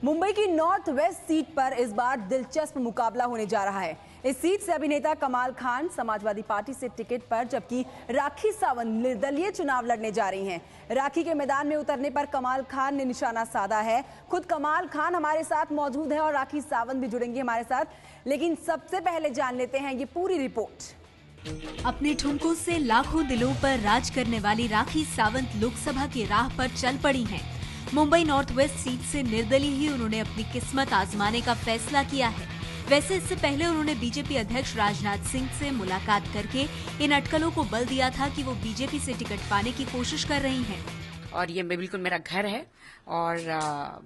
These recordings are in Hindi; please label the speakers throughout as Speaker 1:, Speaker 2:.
Speaker 1: मुंबई की नॉर्थ वेस्ट सीट पर इस बार दिलचस्प मुकाबला होने जा रहा है। इस सीट से अभिनेता कमाल खान समाजवादी पार्टी से टिकट पर, जबकि राखी सावंत निर्दलीय चुनाव लड़ने जा रही हैं। राखी के मैदान में उतरने पर कमाल खान ने निशाना साधा है। खुद कमाल खान हमारे साथ मौजूद है और राखी सावंत भी जुड़ेंगे हमारे साथ, लेकिन सबसे पहले जान लेते हैं ये पूरी रिपोर्ट।
Speaker 2: अपने ठुमकों से लाखों दिलों पर राज करने वाली राखी सावंत लोकसभा की राह पर चल पड़ी हैं। मुंबई नॉर्थ वेस्ट सीट से निर्दलीय ही उन्होंने अपनी किस्मत आजमाने का फैसला किया है। वैसे इससे पहले उन्होंने बीजेपी अध्यक्ष राजनाथ सिंह से मुलाकात करके इन अटकलों को बल दिया था कि वो बीजेपी से टिकट पाने की कोशिश कर रही हैं।
Speaker 3: और ये बिल्कुल मेरा घर है और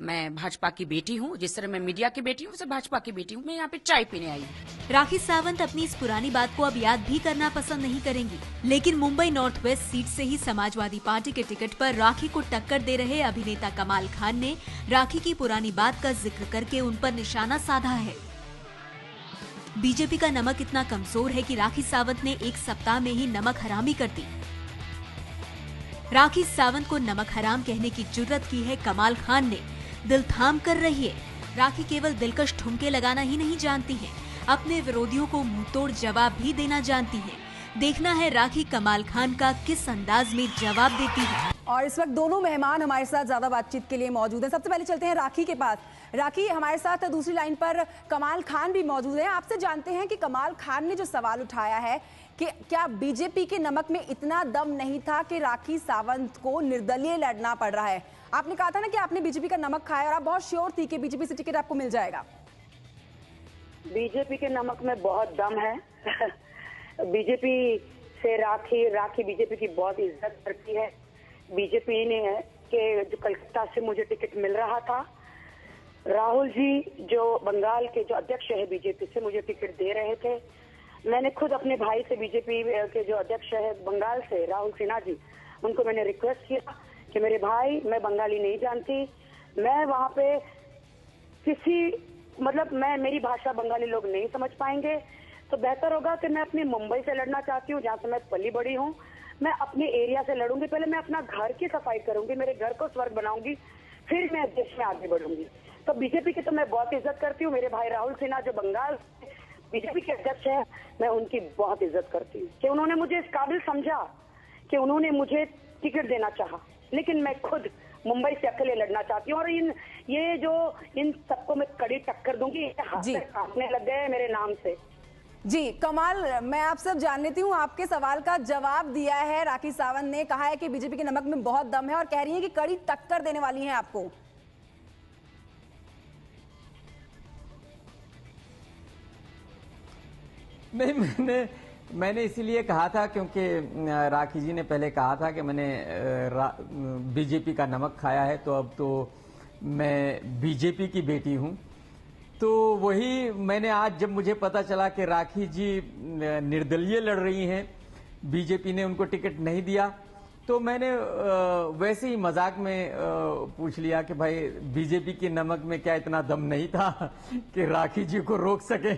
Speaker 3: मैं भाजपा की बेटी हूँ। जिस तरह मैं मीडिया की बेटी हूँ, वैसे भाजपा की बेटी हूँ। मैं यहाँ पे चाय पीने आई हूँ।
Speaker 2: राखी सावंत अपनी इस पुरानी बात को अब याद भी करना पसंद नहीं करेंगी, लेकिन मुंबई नॉर्थ वेस्ट सीट से ही समाजवादी पार्टी के टिकट पर राखी को टक्कर दे रहे अभिनेता कमाल खान ने राखी की पुरानी बात का जिक्र करके उन पर निशाना साधा है। बीजेपी का नमक इतना कमजोर है कि राखी सावंत ने एक सप्ताह में ही नमक हरामी कर दी। राखी सावंत को नमक हराम कहने की जुर्रत की है कमाल खान ने। दिल थाम कर रही है। राखी केवल दिलकश ठुमके लगाना ही नहीं जानती हैं, अपने विरोधियों को मुंहतोड़ जवाब भी देना जानती हैं। देखना है राखी कमाल खान का किस अंदाज में जवाब देती है।
Speaker 1: और इस वक्त दोनों मेहमान हमारे साथ ज्यादा बातचीत के लिए मौजूद हैं। सबसे पहले चलते हैं राखी के पास। राखी, हमारे साथ दूसरी लाइन पर कमाल खान भी मौजूद हैं। आपसे जानते हैं कि कमाल खान ने जो सवाल उठाया है कि क्या बीजेपी के नमक में इतना दम नहीं था कि राखी सावंत को निर्दलीय लड़ना पड़ रहा है। आपने कहा था ना कि आपने बीजेपी का नमक खाया और आप बहुत श्योर थी कि बीजेपी से टिकट आपको मिल जाएगा।
Speaker 4: बीजेपी के नमक में बहुत दम है। बीजेपी से राखी बीजेपी की बहुत इज्जत करती है। बीजेपी ने के जो कलकत्ता से मुझे टिकट मिल रहा था, राहुल जी जो बंगाल के जो अध्यक्ष है बीजेपी से मुझे टिकट दे रहे थे। मैंने खुद अपने भाई से, बीजेपी के जो अध्यक्ष है बंगाल से, राहुल सिन्हा जी, उनको मैंने रिक्वेस्ट किया कि मेरे भाई, मैं बंगाली नहीं जानती, मैं वहां पे मेरी भाषा बंगाली लोग नहीं समझ पाएंगे, तो बेहतर होगा कि मैं अपनी मुंबई से लड़ना चाहती हूँ, जहाँ से मैं पली बड़ी हूँ। मैं अपने एरिया से लड़ूंगी। पहले मैं अपना घर की सफाई करूंगी, मेरे घर को स्वर्ग बनाऊंगी, फिर मैं देश में आगे बढ़ूंगी। तो बीजेपी की तो मैं बहुत इज्जत करती हूँ। मेरे भाई राहुल सिन्हा जो बंगाल बीजेपी के अध्यक्ष है, मैं उनकी बहुत इज्जत करती हूँ कि उन्होंने मुझे इस काबिल समझा कि उन्होंने मुझे टिकट देना चाहा। लेकिन मैं खुद मुंबई से अकेले लड़ना चाहती हूँ और इन सबको मैं कड़ी टक्कर दूंगी। हाथ कांपने लग गए मेरे नाम से।
Speaker 1: जी कमाल, मैं आपसे अब जान लेती हूँ, आपके सवाल का जवाब दिया है राखी सावंत ने। कहा है कि बीजेपी के नमक में बहुत दम है और कह रही है कि कड़ी टक्कर देने वाली हैं आपको।
Speaker 5: नहीं, मैंने इसीलिए कहा था क्योंकि राखी जी ने पहले कहा था कि मैंने बीजेपी का नमक खाया है, तो अब तो मैं बीजेपी की बेटी हूं। तो वही मैंने आज जब मुझे पता चला कि राखी जी निर्दलीय लड़ रही हैं, बीजेपी ने उनको टिकट नहीं दिया, तो मैंने वैसे ही मजाक में पूछ लिया कि भाई बीजेपी के नमक में क्या इतना दम नहीं था कि राखी जी को रोक सके।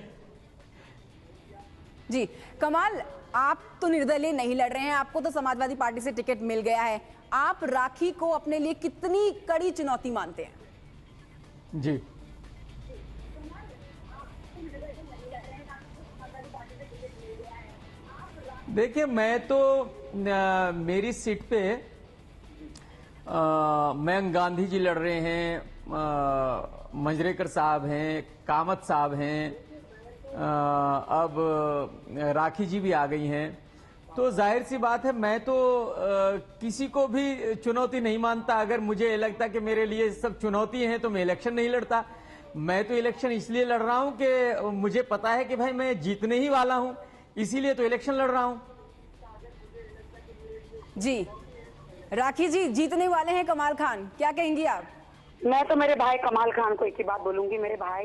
Speaker 1: जी कमाल, आप तो निर्दलीय नहीं लड़ रहे हैं, आपको तो समाजवादी पार्टी से टिकट मिल गया है। आप राखी को अपने लिए कितनी कड़ी चुनौती मानते हैं?
Speaker 5: जी देखिए, मैं तो मेरी सीट पे मयंक गांधी जी लड़ रहे हैं, मंजरेकर साहब हैं, कामत साहब हैं, अब राखी जी भी आ गई हैं। तो जाहिर सी बात है, मैं तो किसी को भी चुनौती नहीं मानता। अगर मुझे लगता कि मेरे लिए सब चुनौती हैं तो मैं इलेक्शन नहीं लड़ता। मैं तो इलेक्शन इसलिए लड़ रहा हूं कि मुझे पता है कि भाई मैं जीतने ही वाला हूं, इसीलिए तो इलेक्शन लड़ रहा हूं।
Speaker 1: जी राखी जी, जीतने वाले हैं कमाल खान, क्या कहेंगी आप?
Speaker 4: मैं तो मेरे भाई कमाल खान को एक ही बात बोलूंगी, मेरे भाई,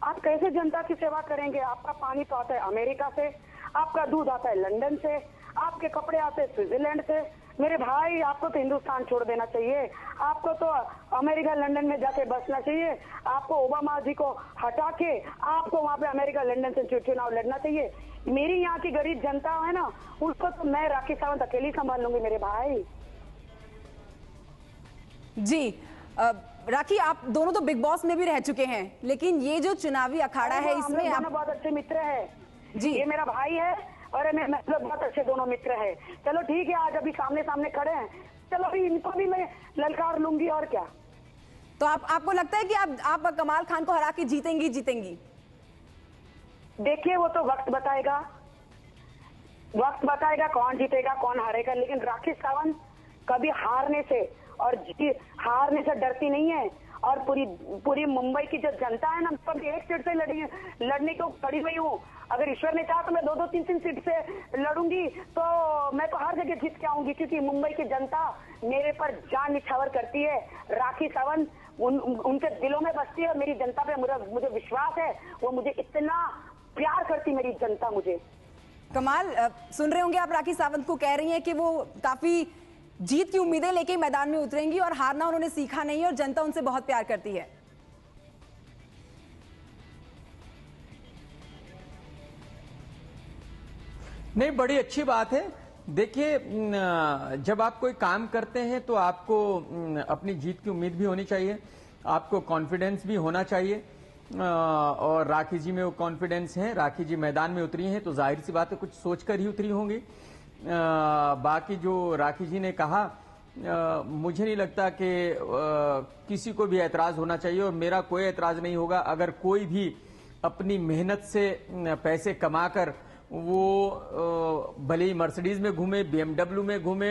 Speaker 4: आप कैसे जनता की सेवा करेंगे? आपका पानी तो आता है अमेरिका से, आपका दूध आता है लंदन से, आपके कपड़े आते हैं स्विट्जरलैंड से। मेरे भाई, आपको तो हिंदुस्तान छोड़ देना चाहिए। आपको तो अमेरिका लंदन में जाके बसना चाहिए। आपको ओबामा जी को हटा के आपको वहां पे अमेरिका लंदन से चुनाव लड़ना चाहिए। मेरी यहाँ की गरीब जनता है ना, उसको तो मैं राखी सावंत अकेली संभाल लूंगी मेरे भाई।
Speaker 1: जी राखी, आप दोनों तो बिग बॉस में भी रह चुके हैं, लेकिन ये जो चुनावी अखाड़ा है इसमें
Speaker 4: आप बहुत अच्छे मित्र है
Speaker 1: जी,
Speaker 4: ये मेरा भाई है और मैं मतलब बहुत अच्छे दोनों मित्र है। चलो ठीक है, आज अभी सामने सामने खड़े हैं, चलो अभी इनको भी मैं ललकार लूंगी और क्या।
Speaker 1: तो आपको लगता है कि आप कमाल खान को हरा के जीतेंगी?
Speaker 4: देखिए वो तो वक्त बताएगा कौन जीतेगा कौन हारेगा, लेकिन राखी सावंत कभी हारने से डरती नहीं है। और पूरी मुंबई की जो जनता है ना, कभी एक सीट से लड़ने को खड़ी हुई हूँ। अगर ईश्वर ने चाहा तो मैं 2-2, 3-3 सीट से लड़ूंगी, तो मैं तो हर जगह जीत के आऊंगी, क्योंकि मुंबई की जनता मेरे पर जान निछावर करती है। राखी सावंत उनके दिलों में बसती है। मेरी जनता पे मुझे विश्वास है, वो मुझे इतना प्यार करती मेरी जनता मुझे।
Speaker 1: कमाल, सुन रहे होंगे आप, राखी सावंत को कह रही हैं कि वो काफी जीत की उम्मीदें लेके मैदान में उतरेंगी और हारना उन्होंने सीखा नहीं है और जनता उनसे बहुत प्यार करती है।
Speaker 5: नहीं, बड़ी अच्छी बात है। देखिए, जब आप कोई काम करते हैं तो आपको अपनी जीत की उम्मीद भी होनी चाहिए, आपको कॉन्फिडेंस भी होना चाहिए, और राखी जी में वो कॉन्फिडेंस है। राखी जी मैदान में उतरी हैं तो जाहिर सी बात है कुछ सोचकर ही उतरी होंगी। बाकी जो राखी जी ने कहा, मुझे नहीं लगता कि किसी को भी ऐतराज होना चाहिए, और मेरा कोई ऐतराज नहीं होगा अगर कोई भी अपनी मेहनत से पैसे कमाकर वो भले ही मर्सिडीज में घूमे, BMW में घूमे,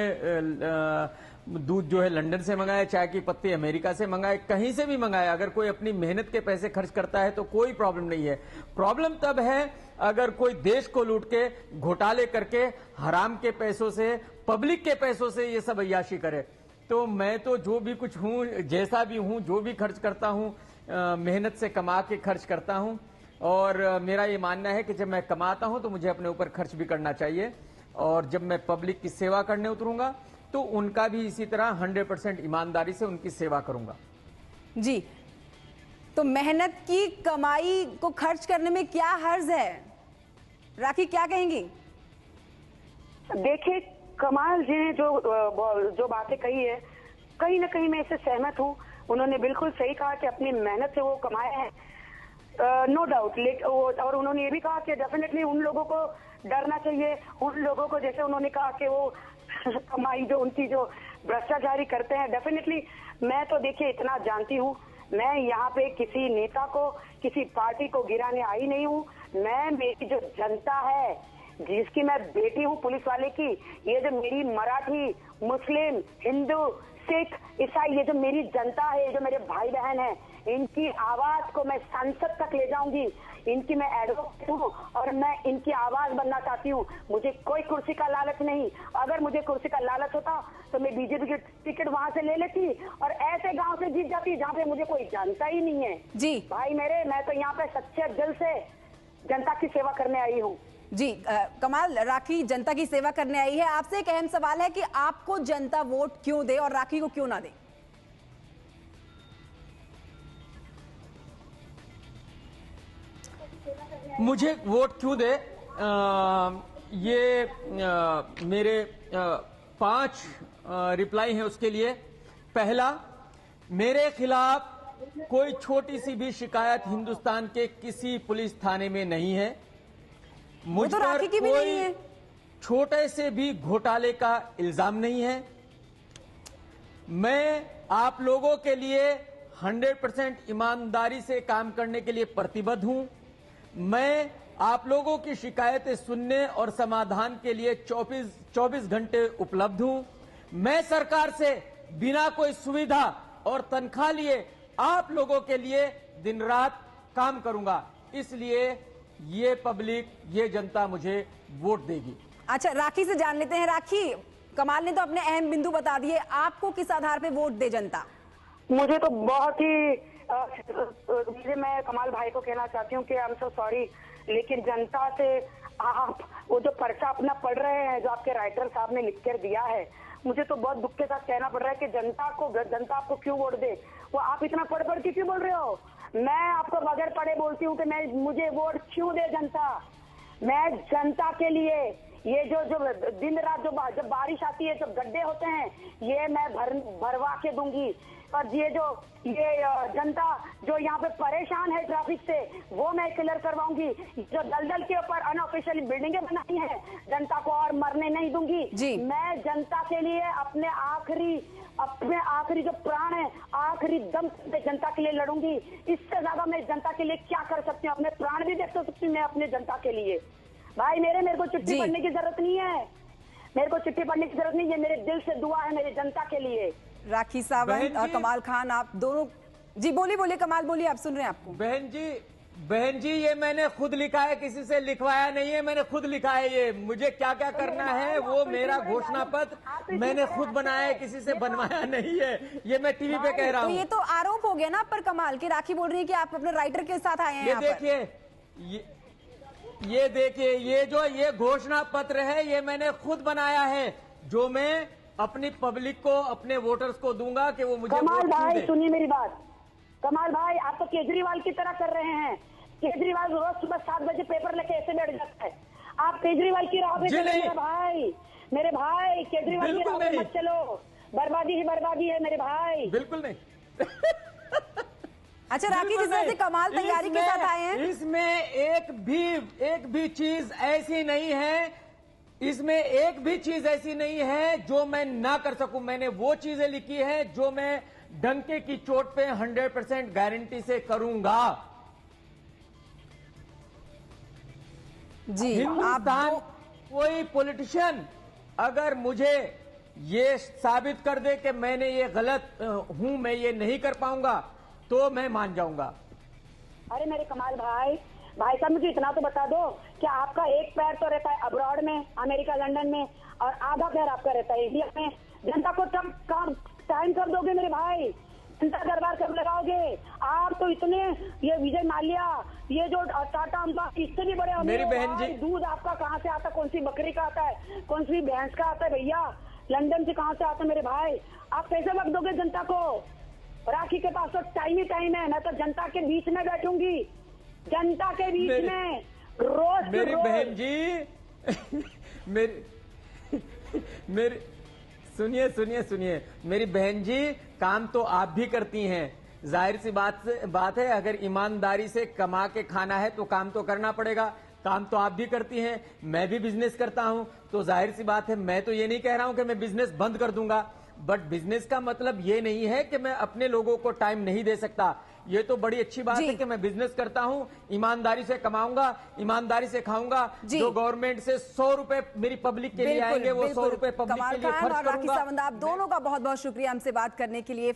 Speaker 5: दूध जो है लंदन से मंगाए, चाय की पत्ती अमेरिका से मंगाए, कहीं से भी मंगाए, अगर कोई अपनी मेहनत के पैसे खर्च करता है तो कोई प्रॉब्लम नहीं है। प्रॉब्लम तब है अगर कोई देश को लूट के, घोटाले करके, हराम के पैसों से, पब्लिक के पैसों से ये सब अय्याशी करे। तो मैं तो जो भी कुछ हूं, जैसा भी हूं, जो भी खर्च करता हूं, मेहनत से कमा के खर्च करता हूं, और मेरा ये मानना है कि जब मैं कमाता हूं तो मुझे अपने ऊपर खर्च भी करना चाहिए, और जब मैं पब्लिक की सेवा करने उतरूंगा तो उनका भी इसी तरह 100% ईमानदारी से उनकी सेवा करूंगा।
Speaker 1: जी, तो मेहनत की कमाई को खर्च करने में क्या हर्ज है? राखी क्या कहेंगी?
Speaker 4: देखिए, कमाल जी ने जो बातें कही है, कहीं ना कहीं मैं इससे सहमत हूँ। उन्होंने बिल्कुल सही कहा कि अपनी मेहनत से वो कमाए हैं, नो डाउट। और उन्होंने ये भी कहा कि डेफिनेटली उन लोगों को डरना चाहिए, उन लोगों को, जैसे उन्होंने कहा कि वो कमाई जो उनकी जो भ्रष्टाचारी करते हैं, डेफिनेटली। मैं तो देखिए इतना जानती हूँ, मैं यहाँ पे किसी नेता को, किसी पार्टी को गिराने आई नहीं हूँ। मेरी जो जनता है, जिसकी मैं बेटी हूँ पुलिस वाले की, ये जो मेरी मराठी, मुस्लिम, हिंदू, सिख, ईसाई, ये जो मेरी जनता है, ये जो मेरे भाई बहन है, इनकी आवाज को मैं संसद तक ले जाऊंगी। इनकी मैं एडवोकेट हूँ और मैं इनकी आवाज बनना चाहती हूँ। मुझे कोई कुर्सी का लालच नहीं। अगर मुझे कुर्सी का लालच होता तो मैं बीजेपी की टिकट वहां से ले लेती और ऐसे गांव से जीत जाती जहाँ पे मुझे कोई जानता ही नहीं है।
Speaker 1: जी
Speaker 4: भाई मेरे, मैं तो यहाँ पे सच्चे दिल से जनता की सेवा करने आई हूँ।
Speaker 1: जी कमाल, राखी जनता की सेवा करने आई है। आपसे एक अहम सवाल है कि आपको जनता वोट क्यों दे और राखी को क्यों ना दे?
Speaker 5: मुझे वोट क्यों दे, मेरे 5 रिप्लाई हैं उसके लिए। पहला, मेरे खिलाफ कोई छोटी सी भी शिकायत हिंदुस्तान के किसी पुलिस थाने में नहीं है। मुझ
Speaker 1: तो
Speaker 5: पर
Speaker 1: की भी
Speaker 5: कोई
Speaker 1: नहीं है।
Speaker 5: छोटे से भी घोटाले का इल्जाम नहीं है। मैं आप लोगों के लिए 100% ईमानदारी से काम करने के लिए प्रतिबद्ध हूं। मैं आप लोगों की शिकायतें सुनने और समाधान के लिए 24 घंटे उपलब्ध हूं। मैं सरकार से बिना कोई सुविधा और तनख्वाह लिए आप लोगों के लिए दिन रात काम करूंगा। इसलिए ये पब्लिक, ये जनता मुझे वोट देगी।
Speaker 1: अच्छा, राखी से जान लेते हैं। राखी, कमाल ने तो अपने अहम बिंदु बता दिए, आपको किस आधार पे वोट दे जनता?
Speaker 4: मुझे तो बहुत ही मैं कमाल भाई को कहना चाहती हूँ कि आई एम सो सॉरी, लेकिन जनता से आप वो जो पर्चा अपना पढ़ रहे हैं, जो आपके राइटर साहब ने लिख कर दिया है, मुझे तो बहुत दुख के साथ कहना पड़ रहा है कि जनता आपको क्यों वोट दे। वो आप इतना पढ़ के क्यों बोल रहे हो? मैं आपको बगैर पढ़े बोलती हूँ कि मुझे वोट क्यों दे जनता। मैं जनता के लिए ये जो जो दिन रात जब बारिश आती है, जब गड्ढे होते हैं, ये मैं भरवा के दूंगी। और ये जनता जो यहाँ पे परेशान है ट्रैफिक से, वो मैं क्लियर करवाऊंगी। जो दलदल के ऊपर अनऑफिशियली बिल्डिंगें बनाई हैं, जनता को और मरने नहीं दूंगी
Speaker 1: जी।
Speaker 4: मैं जनता के लिए अपने आखिरी जो प्राण है, आखिरी दम जनता के लिए लड़ूंगी। इससे ज्यादा मैं जनता के लिए क्या कर सकती हूँ? अपने प्राण भी दे सकती हूँ मैं अपने जनता के लिए। भाई मेरे को चिट्ठी पढ़ने की जरूरत नहीं है, मेरे को चिट्ठी पढ़ने की जरूरत नहीं है। मेरे दिल से दुआ है मेरी जनता के लिए।
Speaker 1: राखी सावंत और कमाल खान, आप दोनों जी बोलिए कमाल बोलिए, आप सुन रहे हैं आपको।
Speaker 5: बहन जी ये मैंने खुद लिखा है, किसी से लिखवाया नहीं है, मैंने खुद लिखा है। ये मुझे क्या क्या करना है वो मेरा घोषणा पत्र मैंने खुद बनाया है, किसी से बनवाया नहीं है। ये मैं टीवी पे कह रहा
Speaker 1: तो
Speaker 5: हूँ।
Speaker 1: ये तो आरोप हो गया ना पर कमाल की। राखी बोल रही है कि आप अपने राइटर के साथ आए हैं।
Speaker 5: ये देखिए, ये देखिए, ये घोषणा पत्र है, ये मैंने खुद बनाया है, जो मैं अपनी पब्लिक को, अपने वोटर्स को दूंगा कि वो मुझे
Speaker 4: कमाल भाई सुनिए मेरी बात। कमाल भाई आप तो केजरीवाल की तरह कर रहे हैं। केजरीवाल रोज सुबह 7 बजे पेपर लेके ऐसे बैठ जाता है। आप केजरीवाल की राह पे चलो मेरे भाई, केजरीवाल की राह पे मत चलो। बर्बादी ही बर्बादी है मेरे भाई।
Speaker 5: बिल्कुल नहीं।
Speaker 1: अच्छा राखी, जिस तरह से कमाल तैयारी के साथ आए हैं,
Speaker 5: इसमें एक भी चीज ऐसी नहीं है, इसमें एक भी चीज ऐसी नहीं है जो मैं ना कर सकूं। मैंने वो चीजें लिखी है जो मैं डंके की चोट पे 100% गारंटी से करूंगा।
Speaker 1: जी
Speaker 5: हिंदुस्तान कोई पॉलिटिशियन अगर मुझे ये साबित कर दे कि मैंने ये गलत हूं, मैं ये नहीं कर पाऊंगा, तो मैं मान जाऊंगा।
Speaker 4: अरे मेरे कमाल भाई साहब, मुझे इतना तो बता दो कि आपका एक पैर तो रहता है अब्रॉड में, अमेरिका लंदन में, और आधा पैर आपका रहता है इंडिया में। जनता को टाइम कब दोगे मेरे भाई? जनता दरबार कब लगाओगे? आप तो इतने, ये विजय माल्या, ये जो टाटा अंबानी, इससे भी बड़े
Speaker 5: मेरी बहन जी,
Speaker 4: दूध आपका कहाँ से आता है? कौन सी बकरी का आता है? कौन सी भैंस का आता है भैया? लंदन से कहाँ से आता है मेरे भाई? आप कैसे वक्त दोगे जनता को? राखी के पास तो टाइम ही टाइम है। मैं तो जनता के बीच में बैठूंगी, जनता के बीच में रोज।
Speaker 5: मेरी बहन जी मेरी सुनिए मेरी बहन जी, काम तो आप भी करती हैं। जाहिर सी बात है, अगर ईमानदारी से कमा के खाना है तो काम तो करना पड़ेगा। काम तो आप भी करती हैं, मैं भी बिजनेस करता हूं, तो जाहिर सी बात है, मैं तो ये नहीं कह रहा हूं कि मैं बिजनेस बंद कर दूंगा, बट बिजनेस का मतलब ये नहीं है कि मैं अपने लोगों को टाइम नहीं दे सकता। ये तो बड़ी अच्छी बात है कि मैं बिजनेस करता हूं, ईमानदारी से कमाऊंगा, ईमानदारी से खाऊंगा। जो गवर्नमेंट से 100 रुपए मेरी पब्लिक के लिए आएंगे, वो 100 रुपए पब्लिक के लिए खर्च करूंगा।
Speaker 1: राखी सावंत, आप दोनों का बहुत बहुत शुक्रिया हमसे बात करने के लिए।